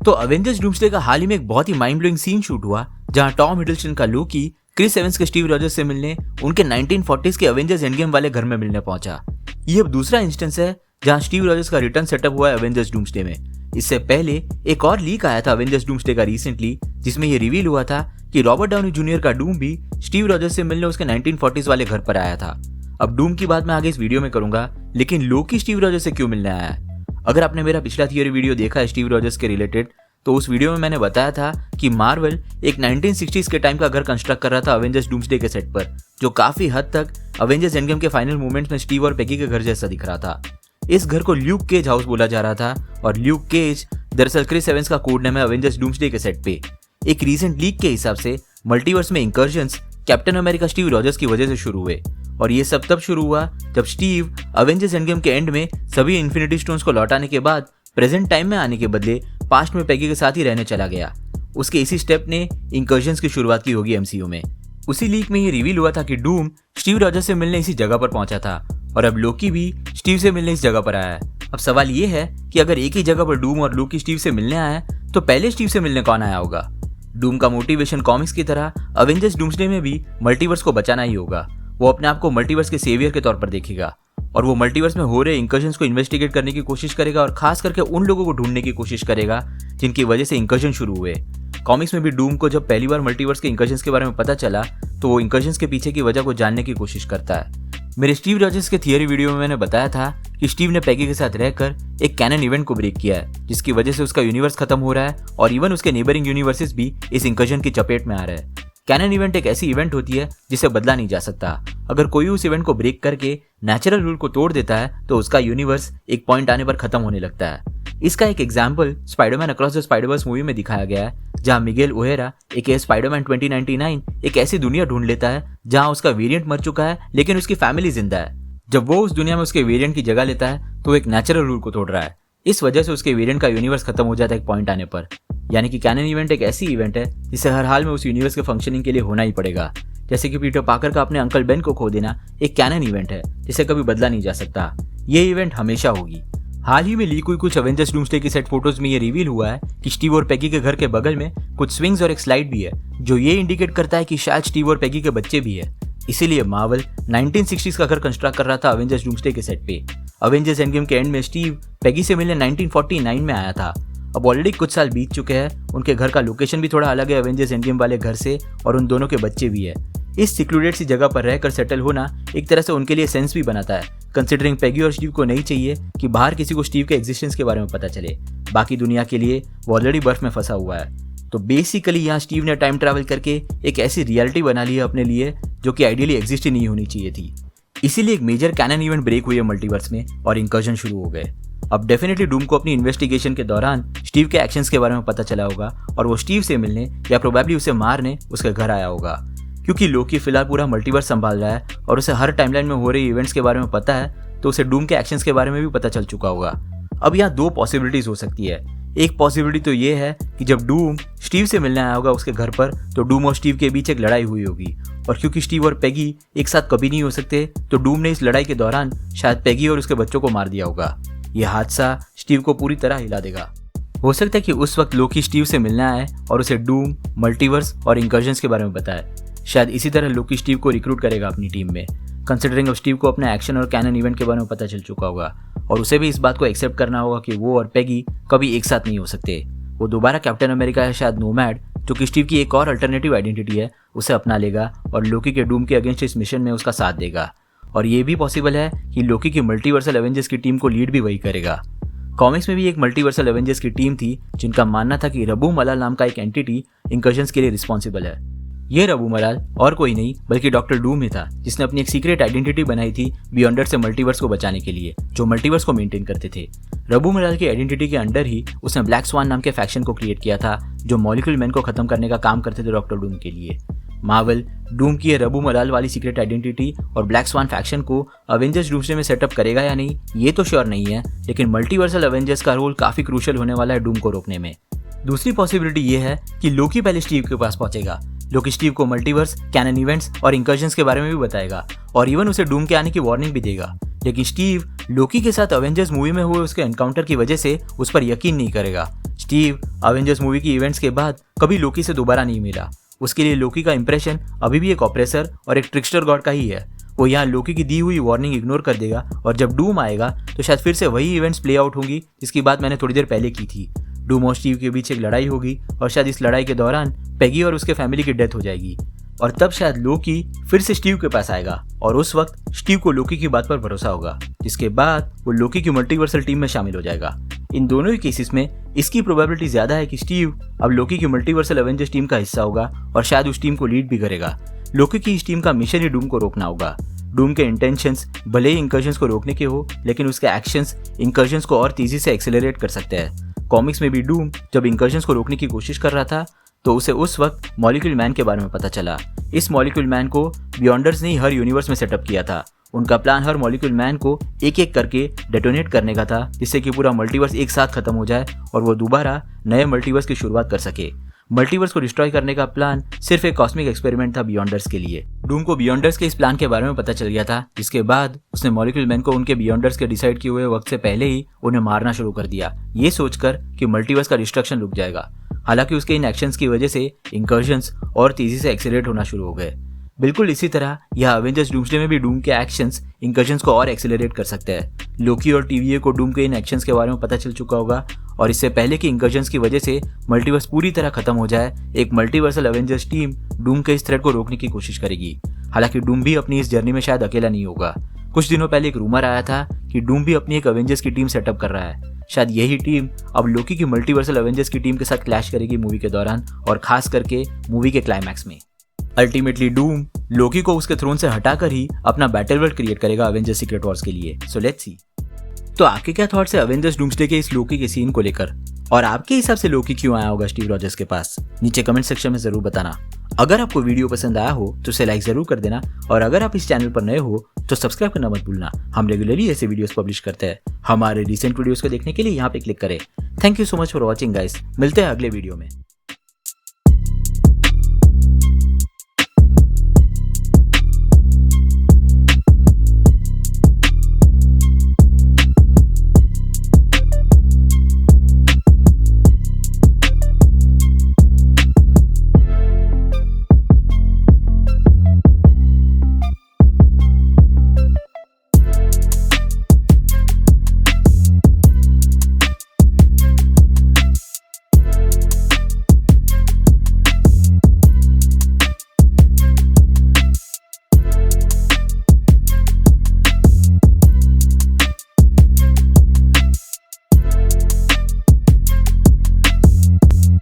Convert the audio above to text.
तो Avengers doomsday का हाल ही में एक बहुत ही माइंड ब्लोइंग सीन शूट हुआ जहां टॉम हिडलस्टन का लोकी क्रिस एवंस के स्टीव रॉजर्स से मिलने उनके 1940s के अवेंजर्स एंड गेम वाले घर में मिलने पहुंचा। ये अब दूसरा इंस्टेंस है जहां स्टीव रॉजर्स का रिटर्न सेटअप हुआ है अवेंजर्स डूम्सडे में। इससे पहले एक और लीक आया था अवेंजर्स डूम्सडे का रिसेंटली, जिसमें ये रिवील हुआ था कि रॉबर्ट डाउनी जूनियर का डूम भी स्टीव रॉजर्स से मिलने उसके 1940s वाले घर पर आया था। अब डूम की बात मैं आगे इस वीडियो में करूंगा, लेकिन लोकी स्टीव रॉजर्स से क्यों मिलने आया है? अगर आपने मेरा पिछला थियरी वीडियो देखा है स्टीव रॉजर्स के रिलेटेड, तो उस वीडियो में मैंने बताया था कि मार्वल एक 1960s के टाइम का घर कंस्ट्रक्ट कर रहा था अवेंजर्स डूम्सडे के सेट पर, जो काफी हद तक अवेंजर्स एंड गेम के फाइनल मोमेंट्स में स्टीव और पेगी के घर जैसा दिख रहा था। इस घर को ल्यूक केज हाउस बोला जा रहा था और ल्यूक केज दरअसल क्रिस एवंस का कोड नेम है अवेंजर्स डूम्सडे के सेट पे। एक रीसेंट लीक के हिसाब से मल्टीवर्स में इंकर्जन्स कैप्टन अमेरिका स्टीव रॉजर्स की वजह से शुरू हुए, और ये सब तब शुरू हुआ जब स्टीव अवेंजर्स एंड गेम के एंड में सभी इन्फिनिटी स्टोन्स को लौटाने के बाद प्रेजेंट टाइम में आने के बदले पास्ट में पेगी के साथ ही रहने चला गया। उसके इसी स्टेप ने इंकर्जन्स की शुरुआत की होगी एमसीयू में। उसी लीक में ये रिवील हुआ था कि डूम स्टीव रॉजर्स से मिलने इसी जगह पर पहुंचा था और अब लोकी भी स्टीव से मिलने इस जगह पर आया है। अब सवाल ये है कि अगर एक ही जगह पर डूम और लोकी स्टीव से मिलने आया है तो पहले स्टीव से मिलने कौन आया होगा? डूम का मोटिवेशन कॉमिक्स की तरह अवेंजर्स डूम्सडे में भी मल्टीवर्स को बचाना ही होगा। वो अपने आप को मल्टीवर्स के सेवियर के तौर पर देखेगा और वो मल्टीवर्स में हो रहे इंकर्जन्स को इन्वेस्टिगेट करने की कोशिश करेगा और खास करके उन लोगों को ढूंढने की कोशिश करेगा जिनकी वजह से इंकर्जन शुरू हुए। कॉमिक्स में भी डूम को जब पहली बार मल्टीवर्स के इंकर्जन्स के बारे में पता चला तो वो इंकर्जन्स के पीछे की वजह को जानने की कोशिश करता है। मेरे स्टीव रॉजर्स के थियरी वीडियो में मैंने बताया था कि स्टीव ने पेगी के साथ रहकर एक कैनन इवेंट को ब्रेक किया है, जिसकी वजह से उसका यूनिवर्स खत्म हो रहा है और इवन उसके नेबरिंग यूनिवर्सेस भी इस इंकर्जन की चपेट में आ रहे हैं। कैनन इवेंट एक ऐसी इवेंट होती है जिसे बदला नहीं जा सकता। अगर कोई उस इवेंट को ब्रेक करके नेचुरल रूल को तोड़ देता है तो उसका यूनिवर्स एक पॉइंट आने पर खत्म होने लगता है। इसका एक example Spiderman across the Spider-Verse movie में दिखाया गया है, जहां मिगेल ओहेरा एक स्पाइडरमैन 2099 एक ऐसी दुनिया ढूंढ लेता है जहां उसका वेरिएंट मर चुका है लेकिन उसकी फैमिली जिंदा है। जब वो उस दुनिया में उसके वेरिएंट की जगह लेता है तो एक नेचुरल रूल को तोड़ रहा है। इस वजह से उसके वेरिएंट का यूनिवर्स खत्म हो जाता है एक पॉइंट आने पर। यानी कि कैनन इवेंट एक ऐसी इवेंट है जिसे हर हाल में उस यूनिवर्स के फंक्शनिंग के लिए होना ही पड़ेगा। जैसे कि पीटर पार्कर का अपने अंकल बेन को खो देना एक कैनन इवेंट है जिसे कभी बदला नहीं जा सकता। ये इवेंट हमेशा होगी। हाल ही में लीक हुई कुछ अवेंजर्स डूम्सडे की सेट फोटोज में ये रिवील हुआ है कि स्टीव और पेगी के घर के बगल में कुछ स्विंग्स और एक स्लाइड भी है, जो ये इंडिकेट करता है कि शायद स्टीव और पेगी के बच्चे भी है। इसीलिए मार्वल 1960s का घर कंस्ट्रक्ट कर रहा था अवेंजर्स डूम्सडे के सेट पे। अवेंजर्स एंड गेम के एंड में स्टीव पेगी से मिलने 1949 में आया था। अब ऑलरेडी कुछ साल बीत चुके हैं, उनके घर का लोकेशन भी थोड़ा अलग है अवेंजर्स एंड गेम वाले घर से और उन दोनों के बच्चे भी है। इस सिक्लूडेड सी जगह पर रहकर सेटल होना एक तरह से उनके लिए सेंस भी बनाता है, कंसिडरिंग पेगी और स्टीव को नहीं चाहिए कि बाहर किसी को स्टीव के एग्जिस्टेंस के बारे में पता चले। बाकी दुनिया के लिए वो ऑलरेडी बर्फ में फंसा हुआ है। तो बेसिकली यहाँ स्टीव ने टाइम ट्रैवल करके एक ऐसी रियलिटी बना ली है अपने लिए जो कि आइडियली एग्जिस्ट ही नहीं होनी चाहिए थी। इसीलिए एक मेजर कैनन इवेंट ब्रेक हुई है मल्टीवर्स में और इंकर्जन शुरू हो गए। अब डेफिनेटली डूम को अपनी इन्वेस्टिगेशन के दौरान स्टीव के एक्शंस के बारे में पता चला होगा और वो स्टीव से मिलने या प्रोबेबली उसे मारने उसके घर आया होगा। क्योंकि लोकी फिलहाल पूरा मल्टीवर्स संभाल रहा है और उसे हर टाइमलाइन में हो रही इवेंट्स के बारे में पता है, तो उसे डूम के एक्शंस के बारे में भी पता चल चुका होगा। अब यहाँ दो पॉसिबिलिटीज हो सकती है। एक पॉसिबिलिटी तो ये है कि जब डूम स्टीव से मिलने आया होगा उसके घर पर, तो डूम और स्टीव के बीच एक लड़ाई हुई होगी और क्योंकि स्टीव और पेगी एक साथ कभी नहीं हो सकते, तो डूम ने इस लड़ाई के दौरान शायद पेगी और उसके बच्चों को मार दिया होगा। यह हादसा स्टीव को पूरी तरह हिला देगा। हो सकता है कि उस वक्त लोकी स्टीव से मिलने आए और उसे डूम, मल्टीवर्स और इंकर्जन्स के बारे में बताए। शायद इसी तरह लोकी स्टीव को रिक्रूट करेगा अपनी टीम में, कंसिडरिंग अब स्टीव को अपने एक्शन और कैनन इवेंट के बारे में पता चल चुका होगा और उसे भी इस बात को एक्सेप्ट करना होगा कि वो और पेगी कभी एक साथ नहीं हो सकते। वो दोबारा कैप्टन अमेरिका या शायद नोमैड, जो कि स्टीव की एक और अल्टरनेटिव आइडेंटिटी है, उसे अपना लेगा और लोकी के डूम के अगेंस्ट इस मिशन में उसका साथ देगा। और ये भी पॉसिबल है कि लोकी की मल्टीवर्सल एवेंजर्स की टीम को लीड भी वही करेगा। कॉमिक्स में भी एक मल्टीवर्सल एवेंजर्स की टीम थी जिनका मानना था कि रबू मलाल नाम का एक एंटिटी इंकर्जन्स के लिए रिस्पॉन्सिबल है। ये रबू मलाल और कोई नहीं बल्कि डॉक्टर डूम ही था, जिसने अपनी एक सीक्रेट आइडेंटिटी बनाई थी बियॉन्डर से मल्टीवर्स को बचाने के लिए, जो मल्टीवर्स को मेंटेन करते थे। रबू मलाल की आइडेंटिटी के अंडर ही उसने ब्लैक स्वान नाम के फैक्शन को क्रिएट किया था, जो मॉलिक्यूल मैन को खत्म करने का काम करते थे डॉक्टर डूम के लिए। मार्वल डूम की रबू मलाल वाली सीक्रेट आइडेंटिटी और ब्लैक स्वान फैक्शन को अवेंजर्स डूम्सडे में सेटअप करेगा या नहीं ये तो श्योर नहीं है, लेकिन मल्टीवर्सल अवेंजर्स का रोल काफी क्रूशियल होने वाला है डूम को रोकने में। दूसरी पॉसिबिलिटी ये है कि लोकी पहले स्टीव के पास पहुंचेगा, लोकी स्टीव को मल्टीवर्स, कैनन इवेंट्स और इंकर्जन्स के बारे में भी बताएगा और इवन उसे डूम के आने की वार्निंग भी देगा। लेकिन स्टीव लोकी के साथ अवेंजर्स मूवी में हुए उसके एनकाउंटर की वजह से उस पर यकीन नहीं करेगा। स्टीव अवेंजर्स मूवी की इवेंट्स के बाद कभी लोकी से दोबारा नहीं मिला। उसके लिए लोकी का इंप्रेशन अभी भी एक ऑपरेसर और एक ट्रिकस्टर गॉड का ही है। वो यहाँ लोकी की दी हुई वार्निंग इग्नोर कर देगा और जब डूम आएगा तो शायद फिर से वही इवेंट्स प्ले आउट होंगी जिसकी बात मैंने थोड़ी देर पहले की थी। डूम और स्टीव के बीच एक लड़ाई होगी और शायद इस लड़ाई के दौरान पेगी और उसके फैमिली की डेथ हो जाएगी और तब शायद लोकी फिर से स्टीव के पास आएगा और उस वक्त स्टीव को लोकी की बात पर भरोसा होगा, जिसके बाद वो लोकी की मल्टीवर्सल टीम में शामिल हो जाएगा। इन दोनों ही केसेस में इसकी प्रोबेबिलिटी ज्यादा है कि स्टीव अब लोकी की मल्टीवर्सल एवेंजर्स टीम का हिस्सा होगा और शायद उस टीम को लीड भी करेगा। लोकी की इस टीम का मिशन ही डूम को रोकना होगा। डूम के इंटेंशंस भले ही इंकर्जन्स को रोकने के हो, लेकिन उसके एक्शंस इंकर्जन्स को और तेजी से एक्सेलरेट कर सकते हैं। कॉमिक्स में भी डूम जब इंकर्जन्स को रोकने की कोशिश कर रहा था तो उसे उस वक्त मॉलिक्यूल मैन के बारे में पता चला। इस मॉलिक्यूल मैन को बियॉन्डर्स ने ही हर यूनिवर्स में सेटअप किया था। उनका प्लान हर मॉलिक्यूल मैन को एक एक करके डेटोनेट करने का था, जिससे कि पूरा मल्टीवर्स एक साथ खत्म हो जाए और वो दोबारा नए मल्टीवर्स की शुरुआत कर सके। मल्टीवर्स को डिस्ट्रॉय करने का प्लान सिर्फ एक कॉस्मिक एक्सपेरिमेंट था बियॉन्डर्स के लिए। डूम को बियॉन्डर्स के इस प्लान के बारे में पता चल गया था, जिसके बाद उसने मॉलिक्यूल मैन को उनके बियॉन्डर्स के डिसाइड किए हुए वक्त से पहले ही उन्हें मारना शुरू कर दिया, ये सोचकर कि मल्टीवर्स का डिस्ट्रक्शन रुक जाएगा। हालांकि उसके इन एक्शंस की वजह से इंकर्जन्स और तेजी से एक्सेलरेट होना शुरू हो गए। बिल्कुल इसी तरह यह अवेंजर्स डूम्सडे में भी डूम के एक्शंस इंकर्जन्स को और एक्सेलरेट कर सकते हैं। लोकी और टीवीए को डूम के इन एक्शंस के बारे में पता चल चुका होगा और इससे पहले कि इंकर्जन्स की वजह से मल्टीवर्स पूरी तरह खत्म हो जाए, एक मल्टीवर्सल अवेंजर्स टीम डूम के इस थ्रेट को रोकने की कोशिश करेगी। हालांकि डूम भी अपनी इस जर्नी में शायद अकेला नहीं होगा। कुछ दिनों पहले एक रूमर आया था कि डूम भी अपनी एक अवेंजर्स की टीम सेटअप कर रहा है। शायद यही टीम अब लोकी की मल्टीवर्सल अवेंजर्स की टीम के साथ क्लैश करेगी मूवी के दौरान और खास करके मूवी के क्लाइमैक्स में। अल्टीमेटली डूम लोकी को उसके थ्रोन से हटाकर ही अपना बैटल वर्ल्ड क्रिएट करेगा अवेंजर्स सीक्रेट वॉर्स के लिए। So let's see. तो आपके क्या थॉट्स है अवेंजर्स डूम्सडे के इस लोकी के सीन को लेकर, और आपके हिसाब से लोकी क्यों आया होगा स्टीव रॉजर्स के पास? नीचे कमेंट सेक्शन में जरूर बताना। अगर आपको वीडियो पसंद आया हो तो उसे लाइक जरूर कर देना और अगर आप इस चैनल पर नए हो तो सब्सक्राइब करना मत भूलना। हम रेगुलरली ऐसे वीडियोस पब्लिश करते हैं। हमारे रिसेंट वीडियोस को देखने के लिए यहाँ पे क्लिक करें। Thank you so much for watching guys. मिलते हैं अगले वीडियो में।